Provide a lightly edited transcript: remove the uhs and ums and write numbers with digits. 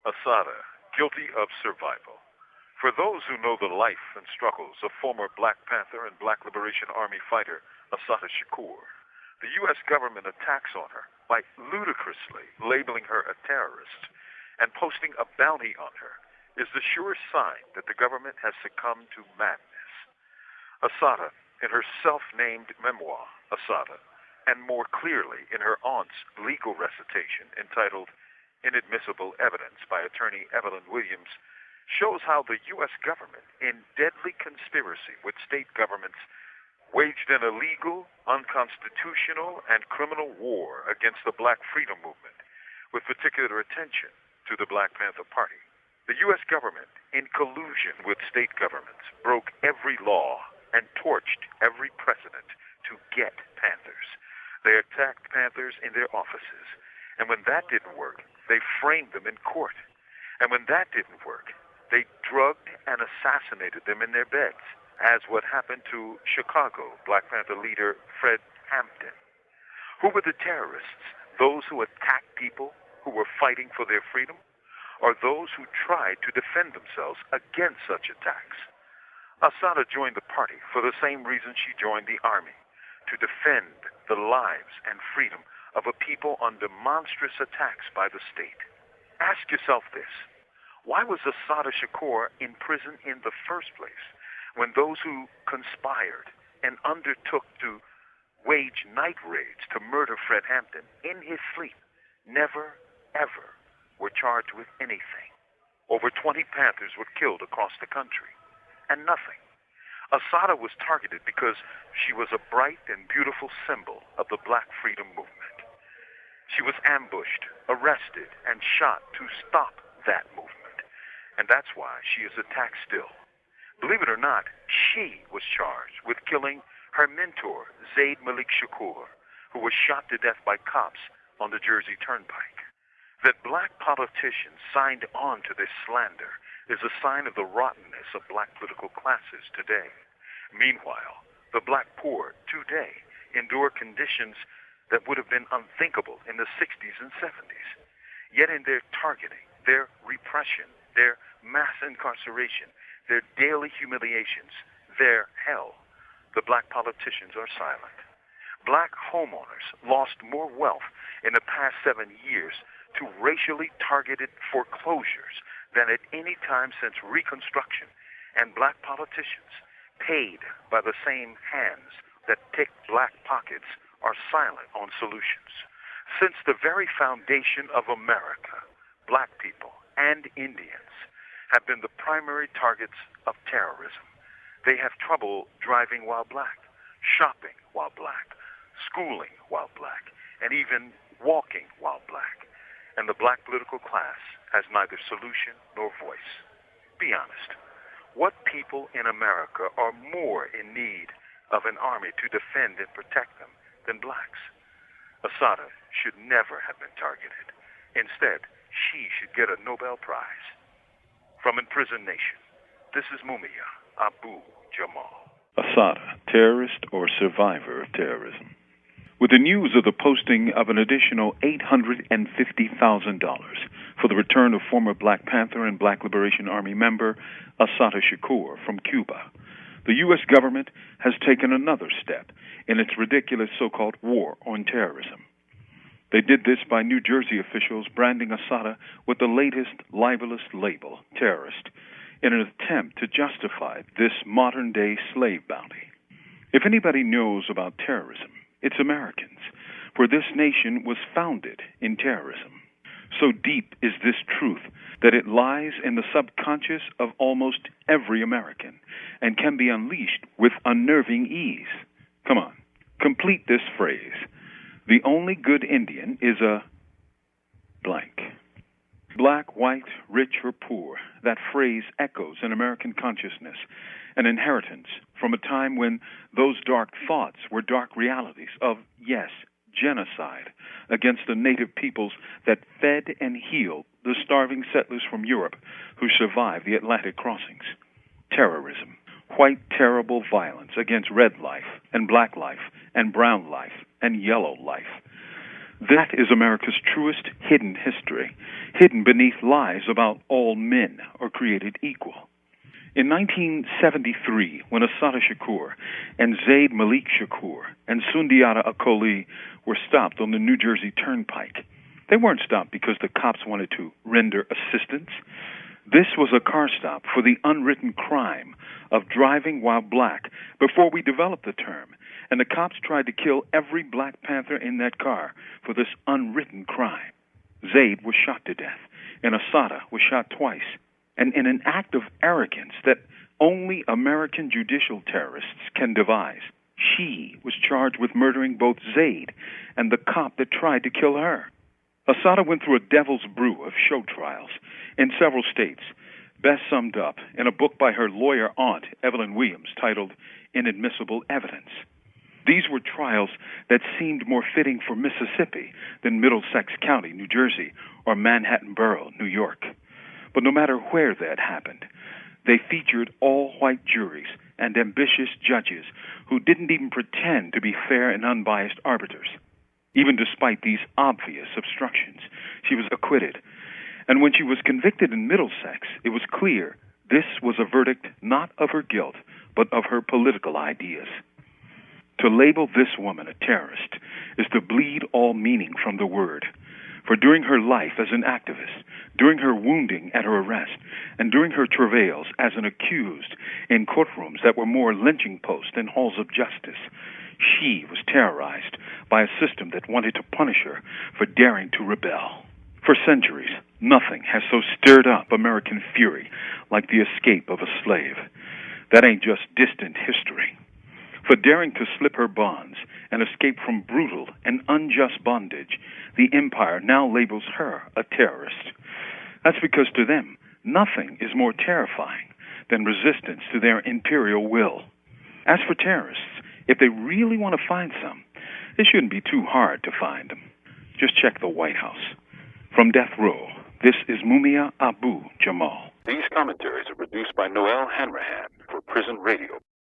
Assata, guilty of survival. For those who know the life and struggles of former Black Panther and Black Liberation Army fighter Assata Shakur, the U.S. government attacks on her by ludicrously labeling her a terrorist and posting a bounty on her is the sure sign that the government has succumbed to madness. Assata, in her self-named memoir, Assata, and more clearly in her aunt's legal recitation entitled Inadmissible Evidence by attorney Evelyn Williams, shows how the U.S. government, in deadly conspiracy with state governments, waged an illegal, unconstitutional, and criminal war against the Black Freedom Movement, with particular attention to the Black Panther Party. The U.S. government, in collusion with state governments, broke every law and torched every precedent to get Panthers. They attacked Panthers in their offices, and when that didn't work, they framed them in court. And when that didn't work, they drugged and assassinated them in their beds, as what happened to Chicago Black Panther leader Fred Hampton. Who were the terrorists? Those who attacked people who were fighting for their freedom? Or those who tried to defend themselves against such attacks? Assata joined the party for the same reason she joined the army, to defend the lives and freedom of a people under monstrous attacks by the state. Ask yourself this: why was Assata Shakur in prison in the first place when those who conspired and undertook to wage night raids to murder Fred Hampton in his sleep never, ever were charged with anything? Over 20 Panthers were killed across the country, and nothing. Assata was targeted because she was a bright and beautiful symbol of the Black Freedom Movement. She was ambushed, arrested, and shot to stop that movement. And that's why she is attacked still. Believe it or not, she was charged with killing her mentor, Zaid Malik Shakur, who was shot to death by cops on the Jersey Turnpike. That Black politicians signed on to this slander is a sign of the rottenness of Black political classes today. Meanwhile, the Black poor today endure conditions that would have been unthinkable in the 60s and 70s. Yet in their targeting, their repression, their mass incarceration, their daily humiliations, their hell, the Black politicians are silent. Black homeowners lost more wealth in the past 7 years to racially targeted foreclosures than at any time since Reconstruction, and Black politicians, paid by the same hands that pick Black pockets, are silent on solutions. Since the very foundation of America, Black people and Indians have been the primary targets of terrorism. They have trouble driving while Black, shopping while Black, schooling while Black, and even walking while Black. And the Black political class has neither solution nor voice. Be honest. What people in America are more in need of an army to defend and protect them than Blacks? Assata should never have been targeted. Instead, she should get a Nobel Prize. From Imprisoned Nation, this is Mumia Abu-Jamal. Assata, terrorist or survivor of terrorism. With the news of the posting of an additional $850,000 for the return of former Black Panther and Black Liberation Army member Assata Shakur from Cuba, the U.S. government has taken another step in its ridiculous so-called war on terrorism. They did this by New Jersey officials branding Assata with the latest libelous label, terrorist, in an attempt to justify this modern-day slave bounty. If anybody knows about terrorism, it's Americans, for this nation was founded in terrorism. So deep is this truth that it lies in the subconscious of almost every American and can be unleashed with unnerving ease. Come on, complete this phrase. The only good Indian is a blank. Black, white, rich, or poor, that phrase echoes in American consciousness, an inheritance from a time when those dark thoughts were dark realities of, yes, genocide against the native peoples that fed and healed the starving settlers from Europe who survived the Atlantic crossings. Terrorism, white terrible violence against red life and black life and brown life and yellow life. That is America's truest hidden history, hidden beneath lies about all men are created equal. In 1973, when Assata Shakur and Zaid Malik Shakur and Sundiata Akoli were stopped on the New Jersey Turnpike, they weren't stopped because the cops wanted to render assistance. This was a car stop for the unwritten crime of driving while black before we developed the term, and the cops tried to kill every Black Panther in that car for this unwritten crime. Zaid was shot to death, and Assata was shot twice. And in an act of arrogance that only American judicial terrorists can devise, she was charged with murdering both Zaid and the cop that tried to kill her. Assata went through a devil's brew of show trials in several states, best summed up in a book by her lawyer aunt, Evelyn Williams, titled Inadmissible Evidence. These were trials that seemed more fitting for Mississippi than Middlesex County, New Jersey, or Manhattan Borough, New York. But no matter where that happened, they featured all-white juries and ambitious judges who didn't even pretend to be fair and unbiased arbiters. Even despite these obvious obstructions, she was acquitted. And when she was convicted in Middlesex, it was clear this was a verdict not of her guilt, but of her political ideas. To label this woman a terrorist is to bleed all meaning from the word. For during her life as an activist, during her wounding at her arrest, and during her travails as an accused in courtrooms that were more lynching posts than halls of justice, she was terrorized by a system that wanted to punish her for daring to rebel. For centuries, nothing has so stirred up American fury like the escape of a slave. That ain't just distant history. For daring to slip her bonds and escape from brutal and unjust bondage, the empire now labels her a terrorist. That's because to them, nothing is more terrifying than resistance to their imperial will. As for terrorists, if they really want to find some, it shouldn't be too hard to find them. Just check the White House. From Death Row, this is Mumia Abu-Jamal. These commentaries are produced by Noelle Hanrahan for Prison Radio.